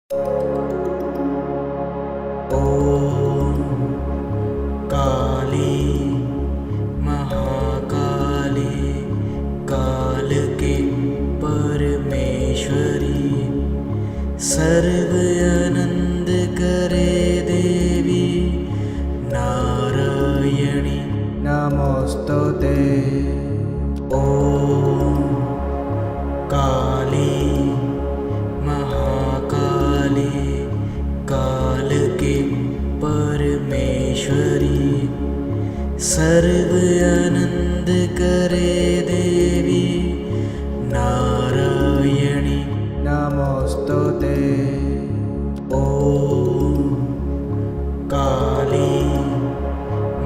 ॐ काली महाकाली काल के परमेश्वरी सर्व आनंद करे देवी नारायणी नमोस्तुते। ॐ काली महाकाली काल के परमेश्वरी सर्व आनंद करे देवी नारायणी नमोस्तुते। ॐ काली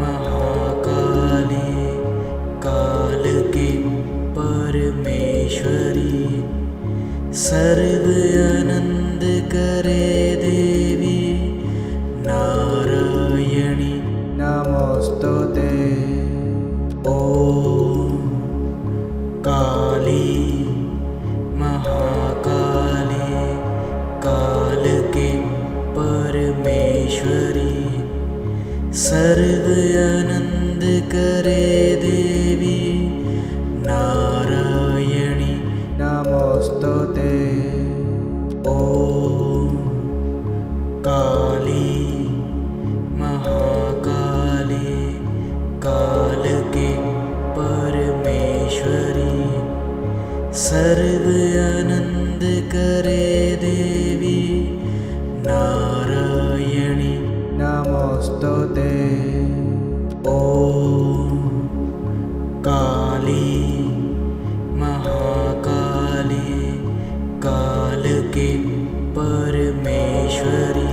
महाकाली काल के परमेश्वरी सर्व आनंद करे देवी नारायणी नमोस्तुते। ॐ काली महाकाली काल के परमेश्वरी सर्व आनंद करे देवी नारायणी नमोस्तुते। ॐ काली महाकाली काल के परमेश्वरी सर्व आनंद करे देवी नारायणी नमोस्तुते। ॐ काली महाकाली काल के परमेश्वरी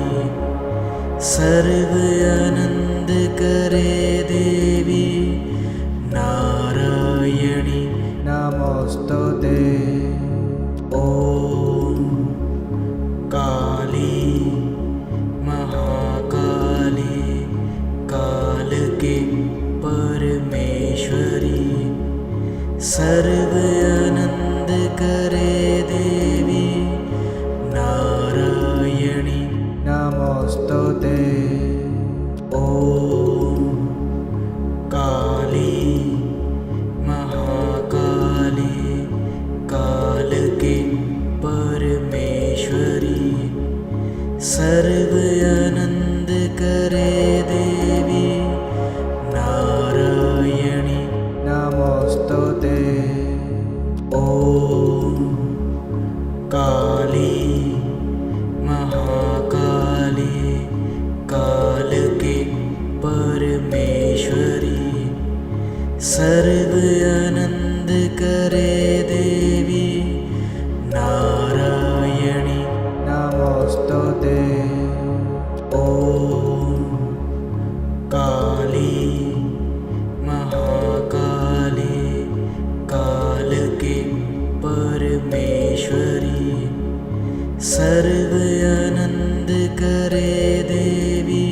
सर्व आनंद करे देवी नारायणी नमोस्तुते। ॐ काली महाकाली काल के परमेश्वरी सर्व आनंद करे देवी नारायणी नमोस्तुते। ॐ काली महाकाली काल के परमेश्वरी सर्व आनंद करे देवी नारायणी नमोस्तुते। ॐ काली महाकाली काल के परमेश्वरी सर्व आनंद करे देवी नारायणी नमोस्तुते। ॐ काली महाकाली काल के परमेश्वरी सर्व आनंद करे देवी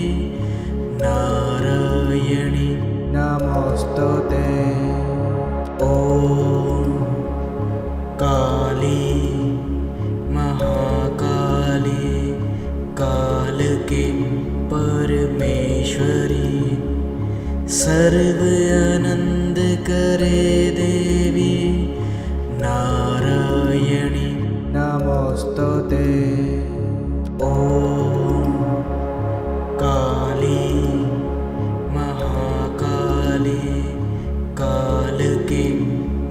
नारायणी नमोस्तुते। ॐ काली महाकाली काल के परमेश्वरी सर्व आनंद करे देवी नारायणी नमोस्तुते। ॐ काली महाकाली काल के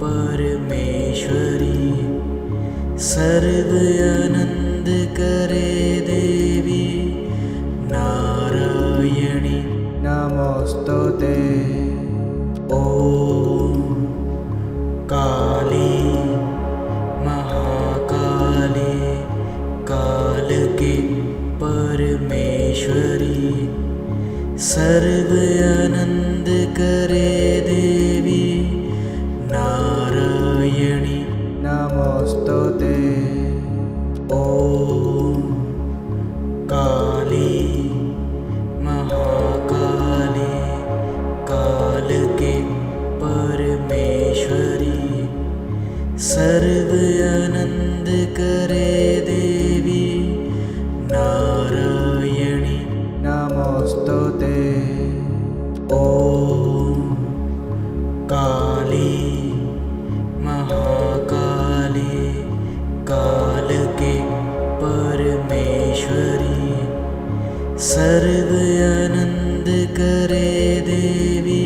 परमेश्वरी सर्व आनंद करे देवी नारायणी नमोस्तुते। ॐ काली महाकाली काल के परमेश्वरी सर्व आनंद करे देवी नारायणी नमोस्तुते। ॐ काली महाकाली काल के परमेश्वरी सर्व आनंद करे देवी परमेश्वरी सर्व आनंद करे देवी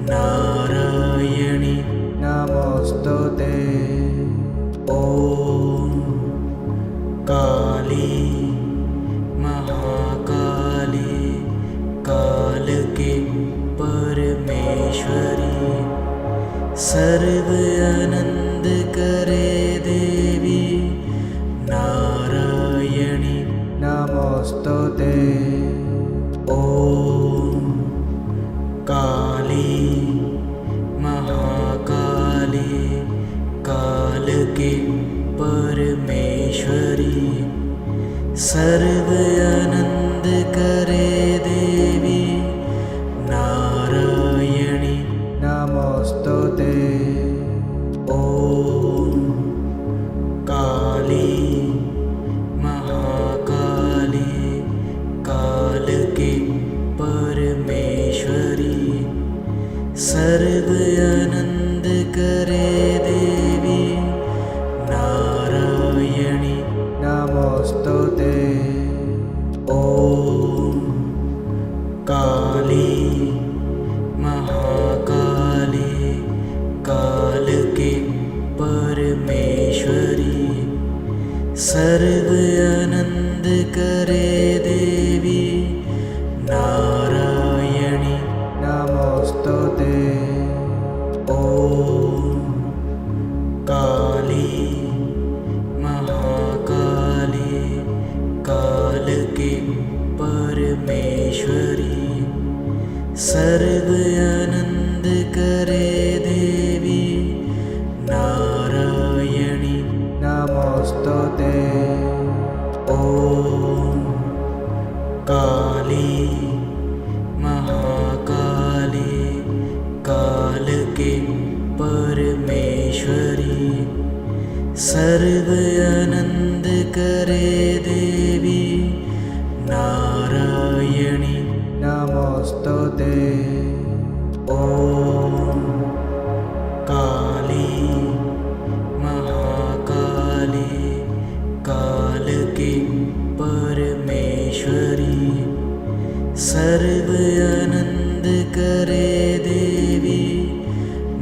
नारायणी नमोस्तुते। ओम काली महाकाली काल के परमेश्वरी सर्व आनंद करे देवी नारायणी नमोस्तुते। ओम काली महाकाली काल के परमेश्वरी सर्व आनंद करे देवी नारायणी नमोस्तुते। ओम काली महाकाली काल के परमेश्वरी सर्व आनंद करे देवी नारायणी नमोस्तुते। ओम काली महाकाली काल के परमेश्वरी सर्व आनंद करे देवी नारायणी नमोस्तुते। ओम काली महाकाली काल के परमेश्वरी सर्व आनंद करे देवी नारायणी नमोस्तुते। ओम काली महाकाली काल के परमेश्वरी सर्व आनंद करे देवी नारायणी नमोस्तुते। ओम काली महाकाली काल के परमेश्वरी सर्व आनंद करे देवी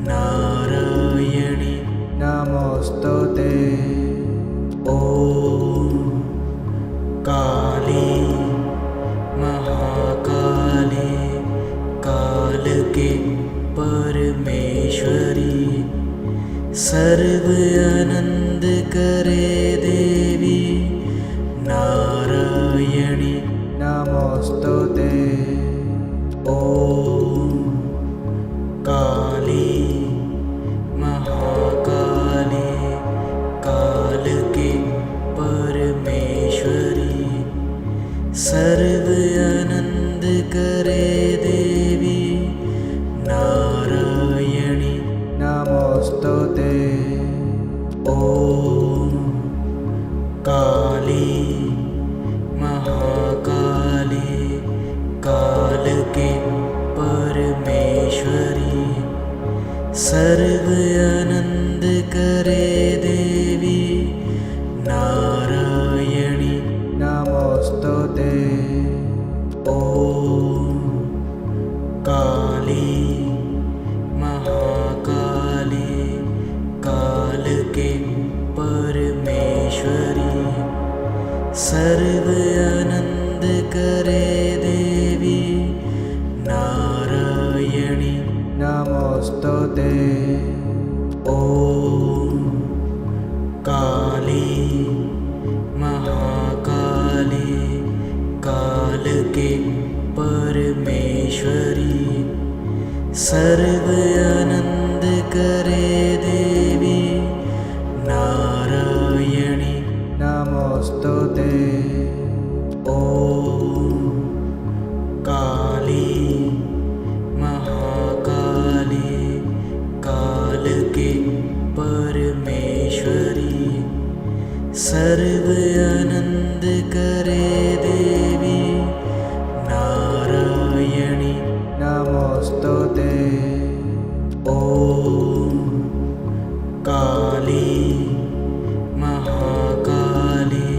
नारायणी नमोस्तुते। ओम काली महाकाली काल के परमेश्वरी सर्व आनंद करे देवी नारायणी नमोस्तुते। ओम काली महाकाली काल के परमेश्वरी सर्व आनंद करे देवी नारायणी नमोस्तुते। ओम काली महाकाली काल के परमेश्वरी सर्व आनंद करे देवी नारायणी नमोस्तुते। ओम काली महाकाली काल के परमेश्वरी सर्व आनंद करे देवी नारायणी नमोस्तुते। ओम काली महाकाली काल के परमेश्वरी सर्व आनंद करे देवी नारायणी नमोस्तुते। ओम काली महाकाली काल के परमेश्वरी सर्व आनंद करे देवी नारायणी नमोस्तुते। ओम काली महाकाली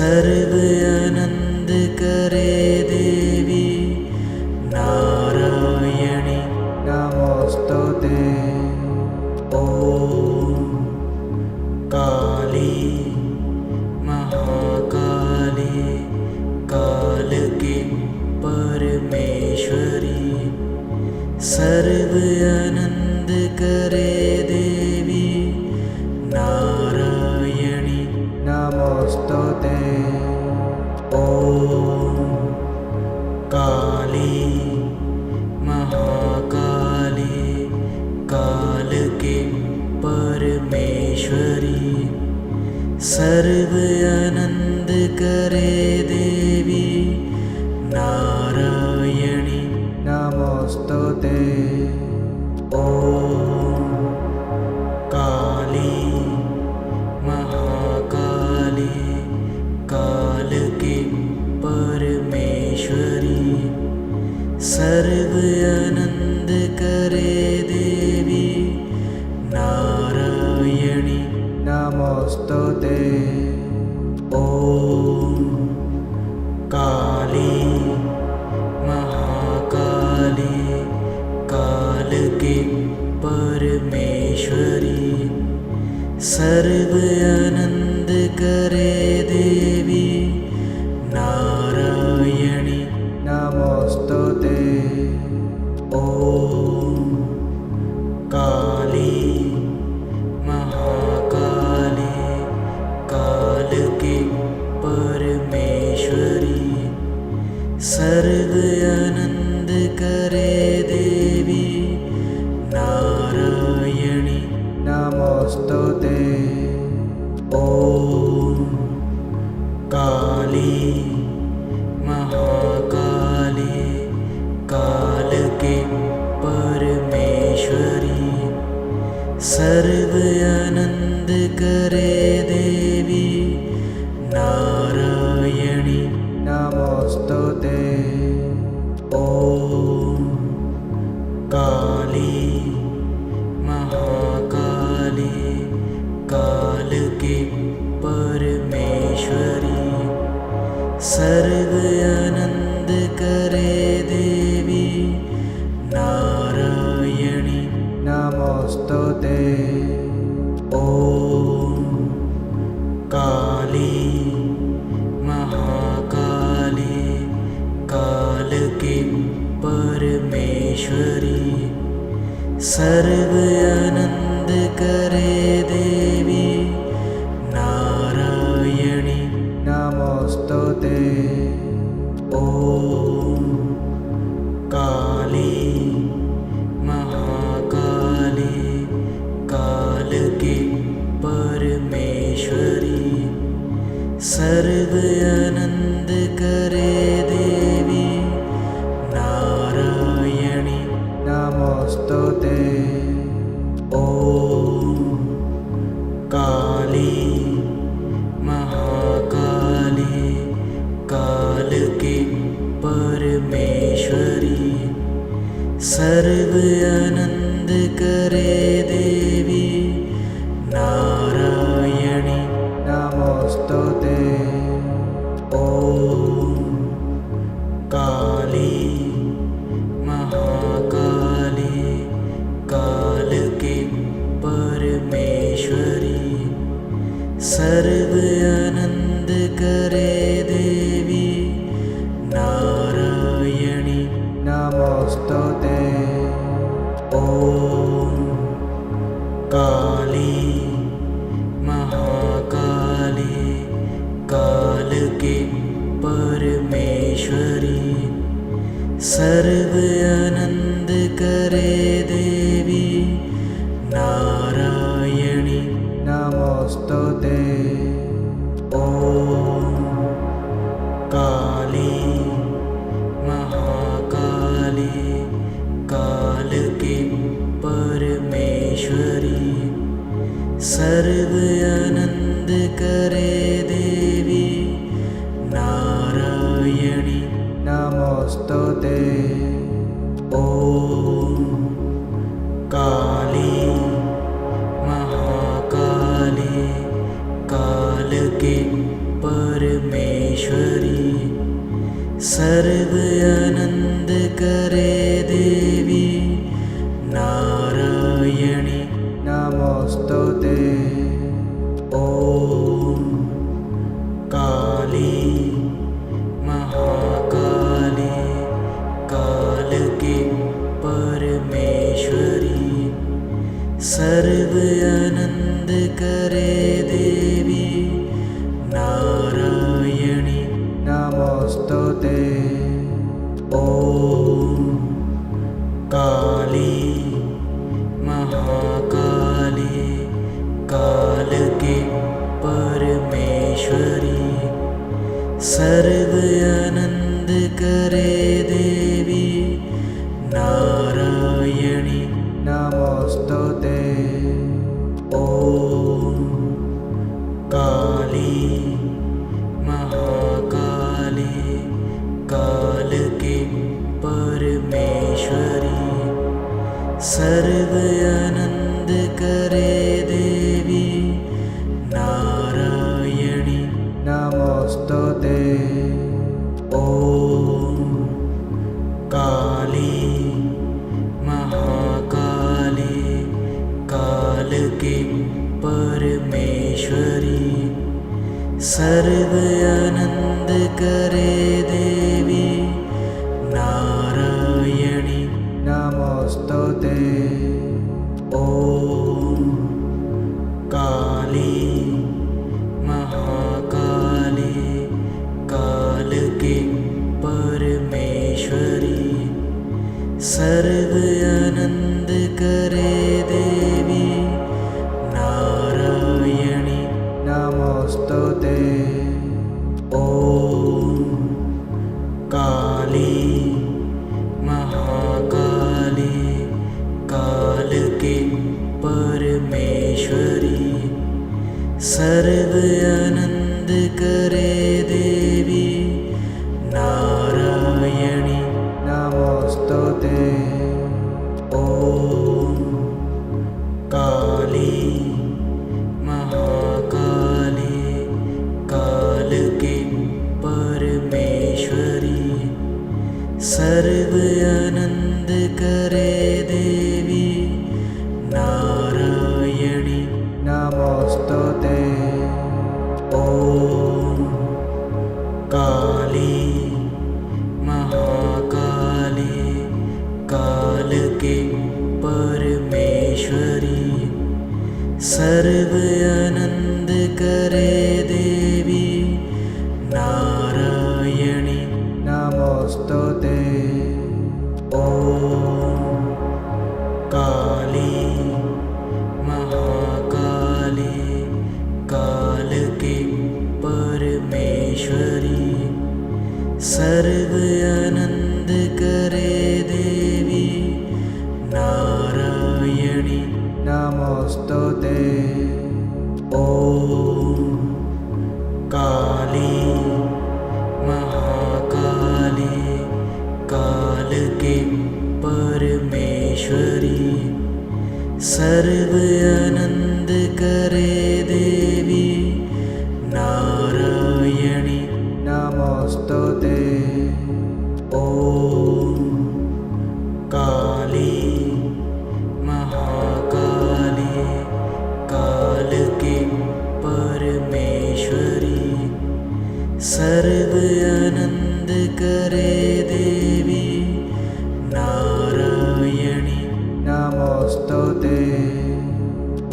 सर्व आनंद करे देवी नारायणी नमोस्तुते। ओम काली महाकाली काल के परमेश्वरी सर्व आनंद करे देवी नारायणी नमोस्तुते। ओम काली महाकाली काल के परमेश्वरी सर्व आनंद करे देवी नारायणी नमोस्तुते। ओम काली महाकाली काल के परमेश्वरी सर्व आनंद करे देवी नारायणी नमोस्तुते। ओम काली महाकाली काल के परमेश्वरी सर्व आनंद करे देवी नारायणी नमोस्तुते। ओम काली महाकाली काल के परमेश्वरी सर्व आनंद करे देवी नारायणी नमोस्तुते। ओम काली महाकाली काल के परमेश्वरी सर्व आनंद करे देवी नारायणी नमोस्तुते। ओम काली महाकाली काल के परमेश्वरी सर्व आनंद करे देवी नारायणी नमोस्तुते। ओम काली महाकाली काल के परमेश्वरी सर्व आनंद करे देवी नारायणी नमोस्तुते। ओम काली महाकाली काल के परमेश्वरी सर्व आनंद करे देवी नारायणी नमोस्तुते। ओम काली महाकाली काल के परमेश्वरी सर्व आनंद करे देवी नारायणी नमोस्तुते। ओम काली महाकाली काल के परमेश्वरी सर्व आनंद करे देवी नारायणी नमोस्तुते। ओम काली महाकाली काल के परमेश्वरी सर्व आनंद करे देवी नारायणी नमोस्तुते। ओम काली महाकाली काल के परमेश्वरी सर्व आनंद करे देवी नारायणी नमोस्तुते। ओम काली महाकाली काल के परमेश्वरी सर्व आनंद करे देवी नारायणी नमोस्तुते। ओम काली महाकाली काल की परमेश्वरी सर्व आनंद करे देवी नारायणी नमोस्तुते। ओम काली महाकाली काल की परमेश्वरी सर्व आनंद करे देवी नारायणी नमोस्तुते। ओम काली महाकाली काल की परमेश्वरी सर्व आनंद करे देवी नारायणी नमोस्तुते। ओम काली महाकाली काल की परमेश्वरी सर्व आनंद करे देवी नारायणी नमोस्तुते। ओम काली महाकाली काल की परमेश्वरी सर्व आनंद करे देवी नारायणी नमोस्तुते। ओम काली महाकाली काल की परमेश्वरी सर्व आनंद करे देवी नारायणी नमोस्तुते। ओम काली महाकाली काल की परमेश्वरी सर्व आनंद करे देवी नारायणी नमोस्तुते। ओम काली महाकाली काल की परमेश्वरी सर्व आनंद करे देवी नारायणी नमोस्तुते। ओम काली महाकाली काल की परमेश्वरी सर्व आनंद करे देवी नारायणी नमोस्तुते। ओम काली महाकाली काल की परमेश्वरी सर्व आनंद करे देवी नारायणी नमोस्तुते। ओम काली महाकाली काल की परमेश्वरी सर्व आनंद करे देवी नारायणी नमोस्तुते।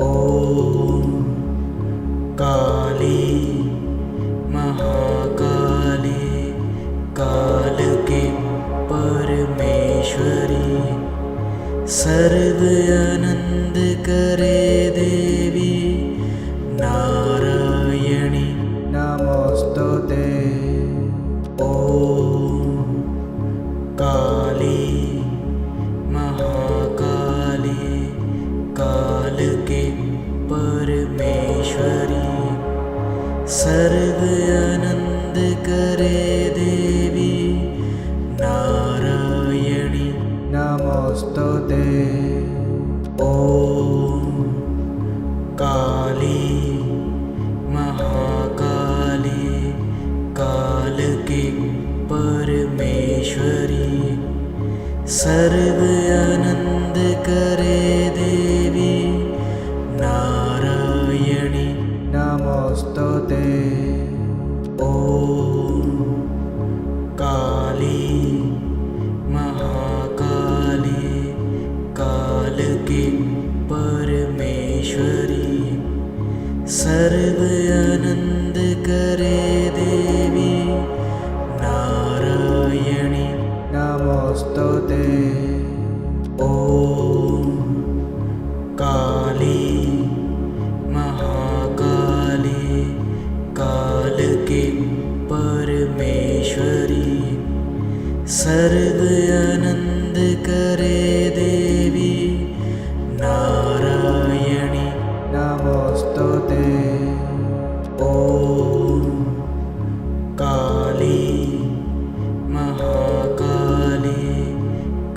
ओम काली महाकाली काल की परमेश्वरी सर्व आनंद करे देवी नारायणी नमोस्तुते। ओम काली महाकाली काल की परमेश्वरी सर्व आनंद करे देवी नारायणी नमोस्तुते। ओम काली महाकाली काल की परमेश्वरी सर्व आनंद करे देवी नारायणी नमोस्तुते। ओम काली महाकाली काल की परमेश्वरी सर्व आनंद करे देवी नारायणी नमोस्तुते। ओम काली महाकाली काल की परमेश्वरी सर्व आनंद करे देवी नारायणी नमोस्तुते। ओम काली महाकाली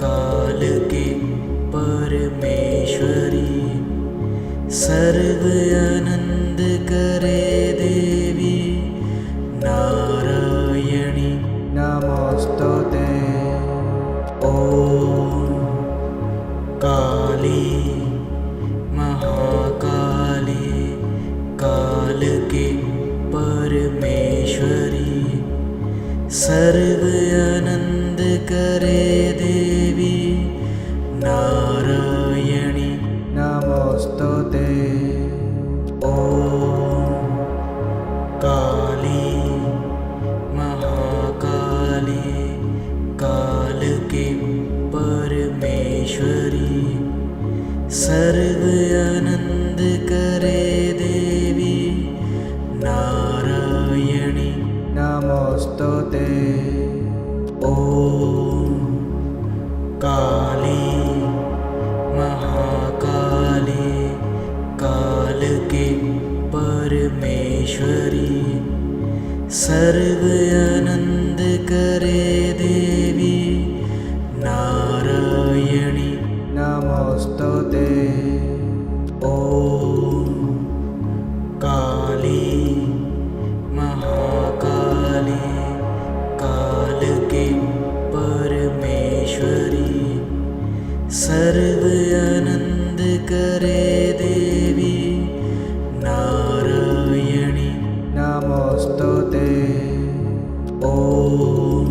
काल की परमेश्वरी सर्व आनंद करे देवी नारायणी नमोस्तुते। ओम काली महाकाली काल की परमेश्वरी सर्व आनंद करे देवी नारायणी नमोस्तुते। ओम काली महाकाली काल की परमेश्वरी सर्व आनंद करे देवी नारायणी नमोस्तुते। ओम काली महाकाली काल की परमेश्वरी सर्व आनंद करे देवी नारायणी नमोस्तुते। ओम काली महाकाली काल की परमेश्वरी सर्व आनंद करे देवी नारायणी नमोस्तुते। ओम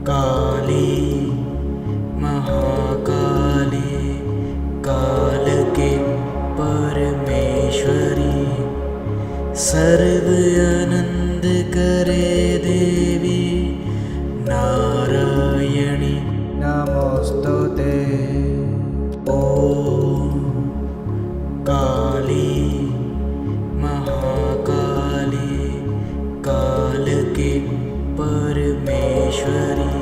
काली महाकाली काल की परमेश्वरी सर्व आनंद करे देवी नारायणी नमोस्तुते। ओम काली महाकाली काल की परमेश्वरी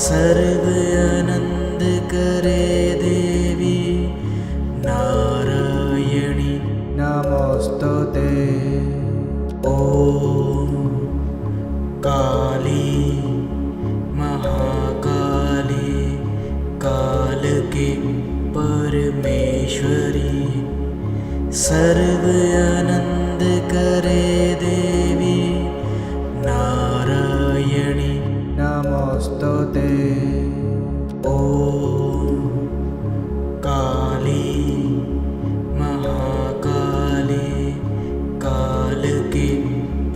सर्व आनंद करे देवी नारायणी नमोस्तुते। ओम काली महाकाली काल की परमेश्वरी सर्व आनंद करे देवी नारायणी नमोस्तुते। ओम काली महाकाली काल की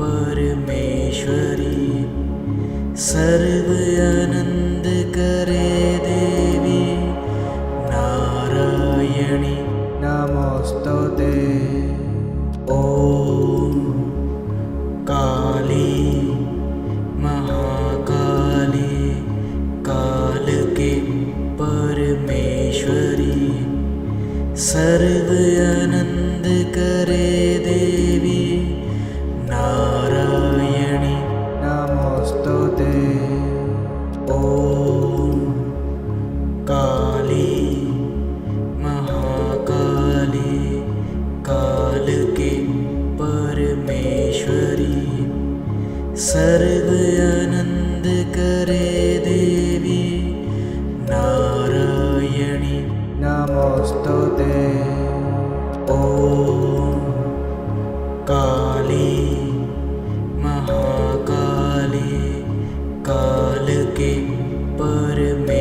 परमेश्वरी सर्व आनंद करे देवी नारायणी नमोस्तुते। ओम काली महाकाली काल की परमेश्वरी सर्व आनंद करे देवी नारायणी नमोस्तुते। ओम काली महाकाली काल की परमेश्वरी सर्व आनंद करे देवी नारायणी नमोस्तुते। ओम काली महाकाली काल की परमेश्वरी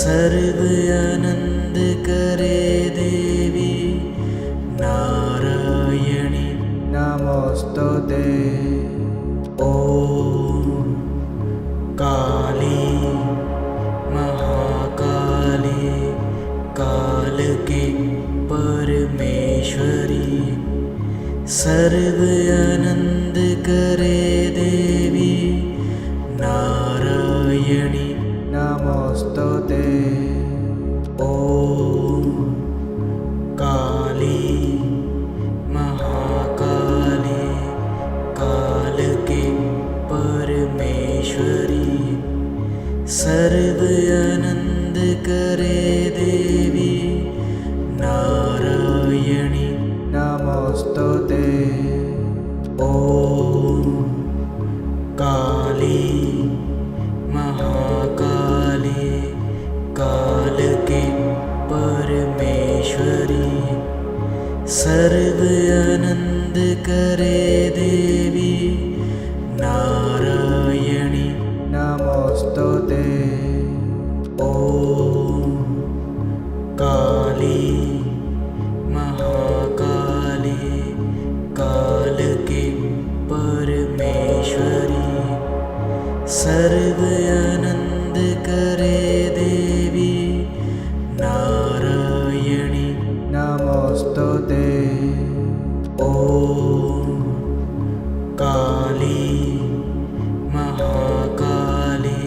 सर्व आनंद करे देवी नारायणी नमोस्तुते। ओम काली महाकाली काल के परमेश्वरी सर्व आनंद करे देवी नारायणी नमोस्तुते। ओम काली महाकाली काल के परमेश्वरी सर्व आनंद करे देवी नारायणी नमोस्तुते। ओम काली महाकाली काल के परमेश्वरी सर्व आनंद करे देवी नारायणी नमोस्तुते। ओम काली महाकाली काल के परमेश्वरी सर्व आनंद करे देवी नारायणी नमोस्तुते। ओम काली महाकाली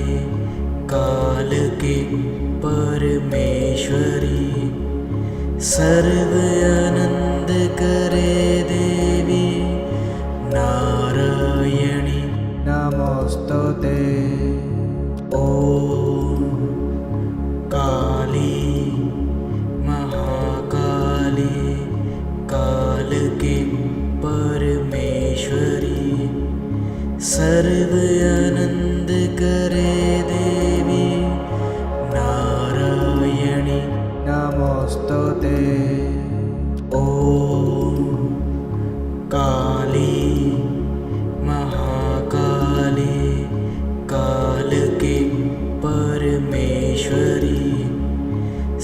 काल के परमेश्वरी सर्व आनंद करे देवी नारायणी नमोस्तुते। ओम काली महाकाली काल के परमेश्वरी सर्व आनंद करे देवी नारायणी नमोस्तुते। ओम काली महाकाली काल के परमेश्वरी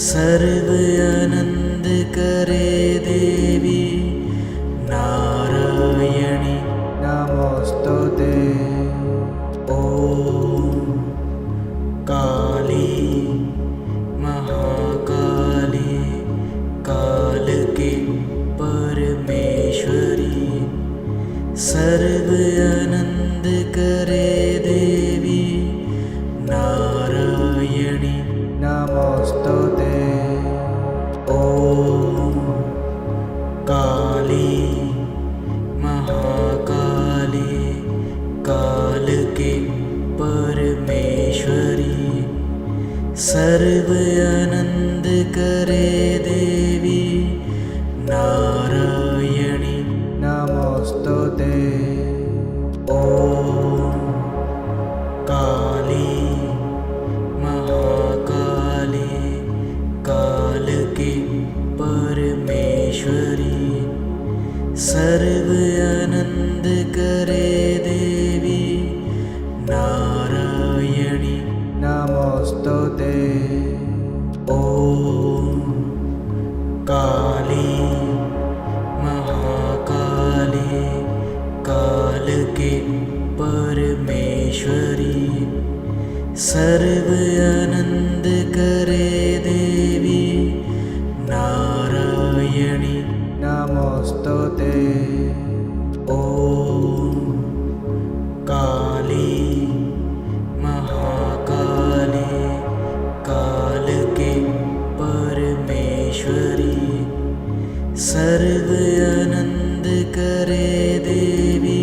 सर्व आनंद करे देवी नारायणी नमोस्तुते। ओम काली महाकाली काल के परमेश्वरी सर्व आनंद करे देवी नारायणी नमोस्तुते। ओम काली महाकाली काल के परमेश्वरी सर्व आनंद करे देवी नारायणी नमोस्तुते। ओम काली महाकाली काल के परमेश्वरी सर्व आनंद करे देवी नारायणी नमोस्तुते। ओम काली महाकाली काल के परमेश्वरी सर्व आनंद करे देवी नारायणी नमोस्तुते। ओम काली महाकाली काल के परमेश्वरी सर्व आनंद करे देवी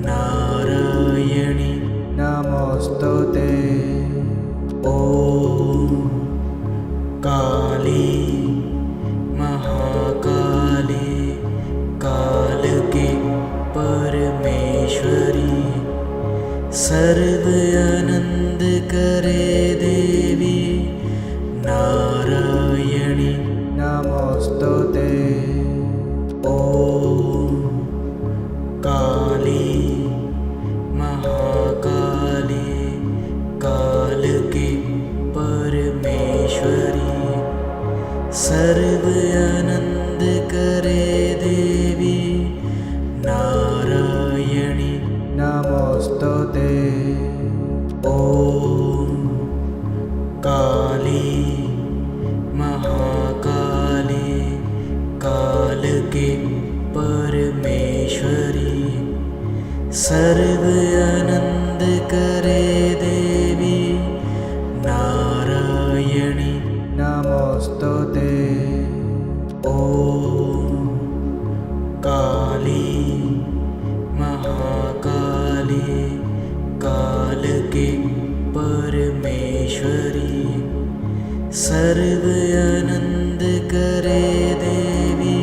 नारायणी नमोस्तुते। ओम काली महाकाली काल के परमेश्वरी सर्व आनंद करे देवी नारायणी नमोस्तुते। ओम काली महाकाली काल के परमेश्वरी सर्व आनंद करे देवी नारायणी नमोस्तुते। ओम काली महाकाली काल के परमेश्वरी सर्व आनंद करे देवी नारायणी नमोस्तुते। ओम काली महाकाली काल के परमेश्वरी सर्व आनंद करे देवी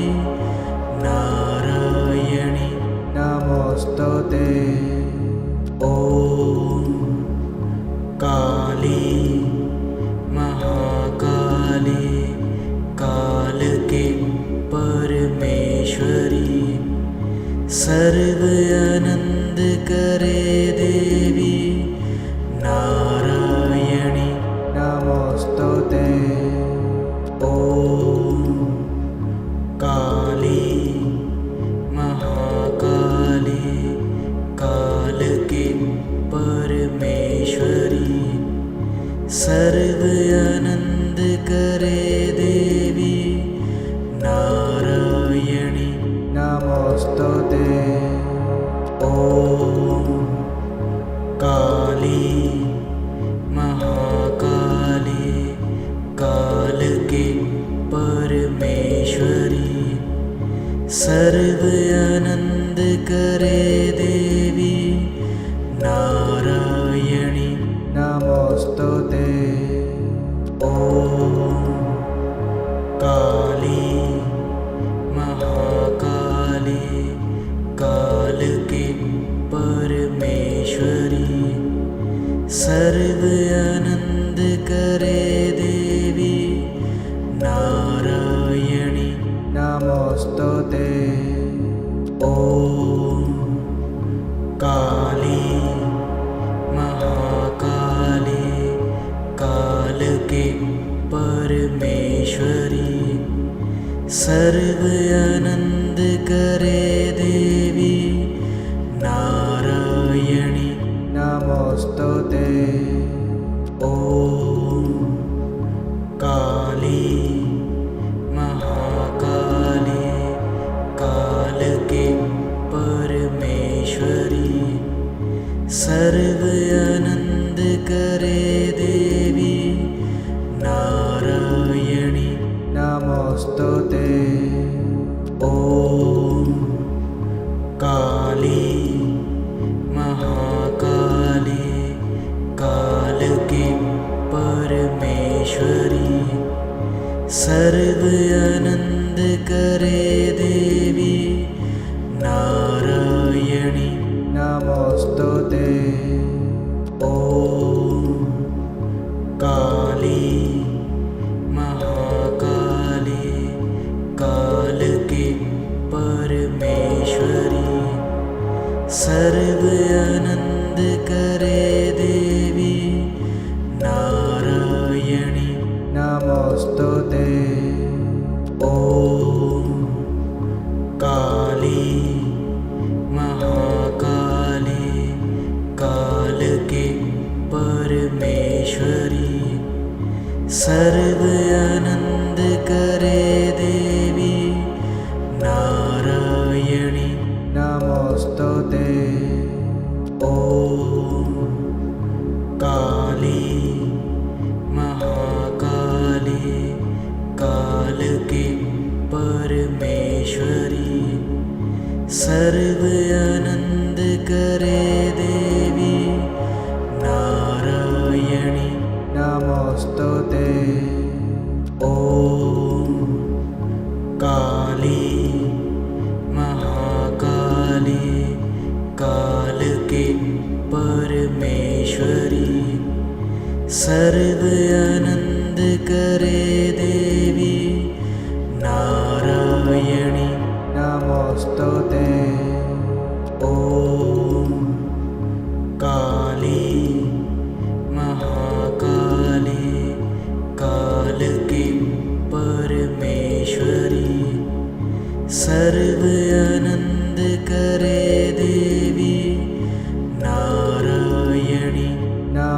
नारायणी नमोस्तुते। ओम काली महाकाली काल के परमेश्वरी सर्व आनंद करे देवी नारायणी नमोस्तुते। ओम काली महाकाली काल के परमेश्वरी सर्व आनंद करे देवी नारायणी नमोस्तुते। ओम काली महाकाली काल के परमेश्वरी सर्व आनंद करे देवी नारायणी नमोस्तुते। ओम काली महाकाली काल के परमेश्वरी सर्व आनंद करे देवी नारायणी नमोस्तुते। ओम काली महाकाली काल के परमेश्वरी सर्व आनंद करे देवी नारायणी नमोस्तुते। ओम काली महाकाली काल के परमेश्वरी सर्व आनंद करे देवी नारायणी नमोस्तुते। ओम काली महाकाली काल के परमेश्वरी सर्व आनंद करे देवी नारायणी नमोस्तुते। ओम काली महाकाली काल के परमेश्वरी सर्व आनंद करे देवी नारायणी नमोस्तुते। ओम काली महाकाली काल के परमेश्वरी सर्व आनंद करे देवी नारायणी नमोस्तुते। ओम काली महाकाली काल के परमेश्वरी सर्व आनंद करे देवी नारायणी नमोस्तुते। ओम काली महाकाली काल के परमेश्वरी सर्व आनंद करे देवी नारायणी नमोस्तुते। ओम काली महाकाली काल के परमेश्वरी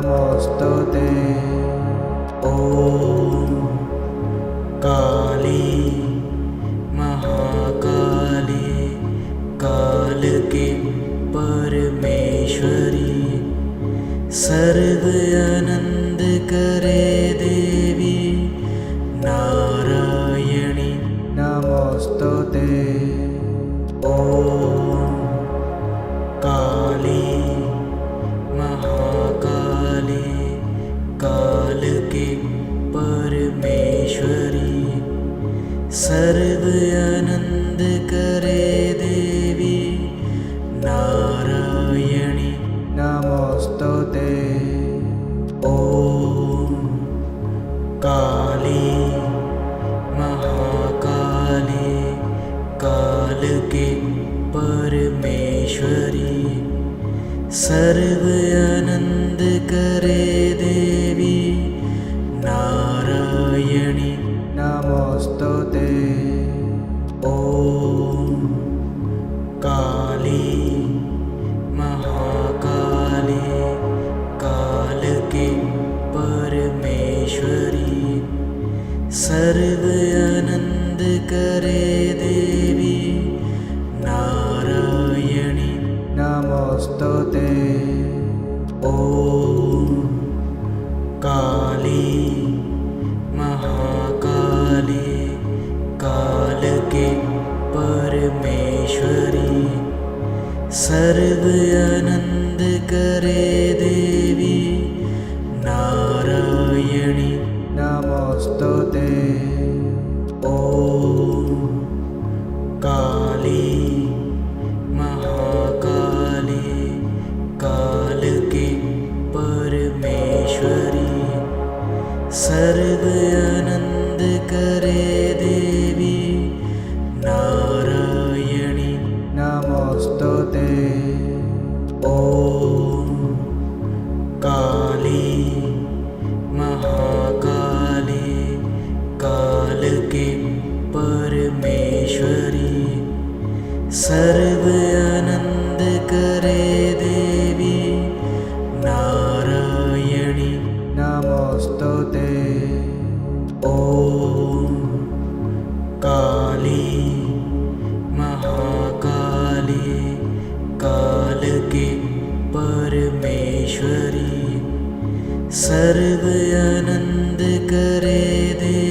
नमोस्तुते। ॐ काली महाकाली काल के परमेश्वरी सर्व आनंद करे देवी नारायणी नमोस्तुते। ॐ काली महाकाली काल के परमेश्वरी सर्व आनंद करे देवी नारायणी नमोस्तुते। ॐ काली महाकाली काल के परमेश्वरी सर्व आनंद करे देवी नारायणी नमोस्तुते। ॐ काली महाकाली काल के परमेश्वरी सर्व आनंद करे देवी नारायणी नमोस्तुते। ॐ काली महाकाली काल के परमेश्वरी सर्व आनंद करे देवी नारायणी नमोस्तुते। ॐ काली महाकाली काल के परमेश्वरी सर्व आनंद करे देवी नारायणी नमोस्तुते। ॐ काली महाकाली काल के परमेश्वरी सर्व आनंद करे देवी नारायणी नमोस्तुते। ॐ काली महाकाली काल के परमेश्वरी सर्व आनंद करे देवी नारायणी नमोस्तुते। ॐ काली महाकाली काल के परमेश्वरी सर्व आनंद करे देवी नारायणी नमोस्तुते। ॐ काली महाकाली काल के परमेश्वरी सर्व आनंद करे देवी